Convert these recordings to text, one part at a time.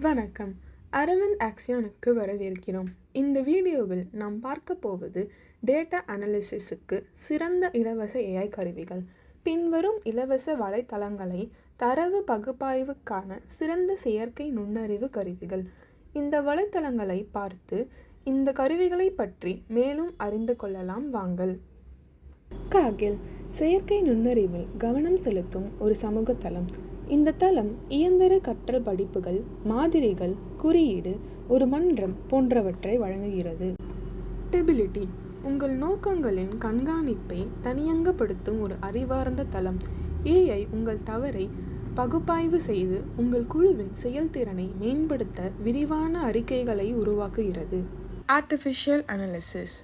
வணக்கம். அரவிந்த் ஆக்சியோனுக்கு வரவேற்கிறோம். இந்த வீடியோவில் நாம் பார்க்க போவது டேட்டா அனாலிசிஸுக்கு சிறந்த இலவச AI கருவிகள். பின்வரும் இலவச வலைத்தளங்களை தரவு பகுப்பாய்வுக்கான சிறந்த செயற்கை நுண்ணறிவு கருவிகள். இந்த வலைத்தளங்களை பார்த்து இந்த கருவிகளை பற்றி மேலும் அறிந்து கொள்ளலாம் வாங்கள். காகில் செயற்கை நுண்ணறிவில் கவனம் செலுத்தும் ஒரு சமூக தளம். இந்த தளம் இயந்திர கற்றல் படிப்புகள், மாதிரிகள், குறியீடு, ஒரு மன்றம் போன்றவற்றை வழங்குகிறது. டெபிலிட்டி உங்கள் நோக்கங்களின் கண்காணிப்பை தனியங்கப்படுத்தும் ஒரு அறிவார்ந்த தளம். AI உங்கள் தவறை பகுப்பாய்வு செய்து உங்கள் குழுவின் செயல்திறனை மேம்படுத்த விரிவான அறிக்கைகளை உருவாக்குகிறது. ஆர்டிஃபிஷியல் அனாலிசிஸ்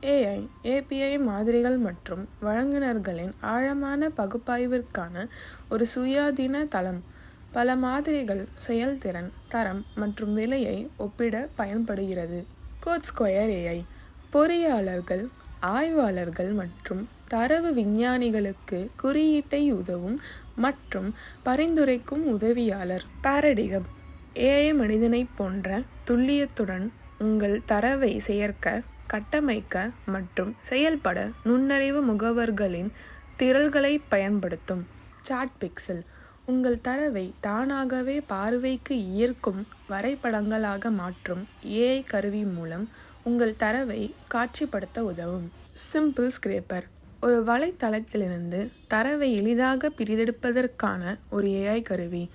AI API மாதிரிகள் மற்றும் வழங்குநர்களின் ஆழமான பகுப்பாய்விற்கான ஒரு சுயாதீன தளம். பல மாதிரிகள் செயல்திறன், தரம் மற்றும் விலையை ஒப்பிட பயன்படுகிறது. கோட் ஸ்கொயர் AI பொறியாளர்கள், ஆய்வாளர்கள் மற்றும் தரவு விஞ்ஞானிகளுக்கு குறியீட்டை உதவும் மற்றும் பரிந்துரைக்கும் உதவியாளர். பாரடிகம் AI மனிதனைப் போன்ற துல்லியத்துடன் உங்கள் தரவை சேர்க்க, கட்டமைக்க மற்றும் செயல்பட நுண்ணறிவு முகவர்களின் திரள்களை பயன்படுத்தும். சாட் பிக்சல் உங்கள் தரவை தானாகவே பார்வைக்கு ஈர்க்கும் வரைபடங்களாக மாற்றும் AI கருவி மூலம் உங்கள் தரவை காட்சிப்படுத்த உதவும். சிம்பிள் ஸ்கிரேப்பர் ஒரு வலைத்தளத்திலிருந்து தரவை எளிதாக பிரித்தெடுப்பதற்கான ஒரு AI கருவி.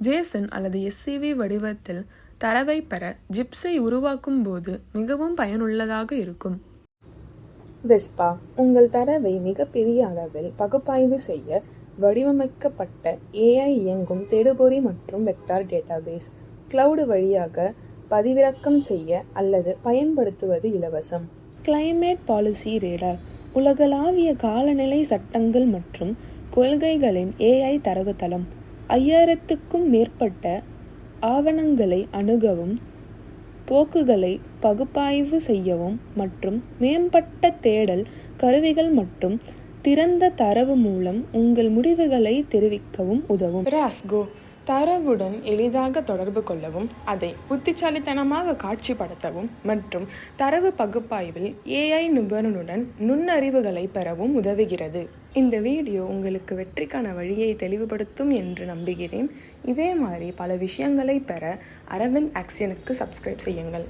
JSON அல்லது SCV வடிவத்தில் தரவை பெற ஜிப்ஸை உருவாக்கும் போது மிகவும் பயனுள்ளதாக இருக்கும். வெஸ்பா உங்கள் தரவை மிகப்பெரிய அளவில் பகுப்பாய்வு செய்ய வடிவமைக்கப்பட்ட AI இயங்கும் தேடுபொறி மற்றும் வெக்டார் டேட்டாபேஸ். கிளவுட் வழியாக பதிவிறக்கம் செய்ய அல்லது பயன்படுத்துவது இலவசம். கிளைமேட் பாலிசி ரேடார் உலகளாவிய காலநிலை சட்டங்கள் மற்றும் கொள்கைகளின் AI தரவுத்தளம். 5000க்கும் மேற்பட்ட ஆவணங்களை அணுகவும், போக்குகளை பகுப்பாய்வு செய்யவும் மற்றும் மேம்பட்ட தேடல் கருவிகள் மற்றும் திறந்த தரவு மூலம் உங்கள் முடிவுகளை தெரிவிக்கவும் உதவும். ராஸ்கோ தரவுடன் எளிதாக தொடர்பு கொள்ளவும், அதை புத்திசாலித்தனமாக காட்சிப்படுத்தவும் மற்றும் தரவு பகுப்பாய்வில் AI நிபுணருடன் நுண்ணறிவுகளை பெறவும் உதவுகிறது. இந்த வீடியோ உங்களுக்கு வெற்றிக்கான வழியை தெளிவுபடுத்தும் என்று நம்புகிறேன். இதே மாதிரி பல விஷயங்களை பெற அரவிந்த் ஆக்சியோனுக்கு சப்ஸ்கிரைப் செய்யுங்கள்.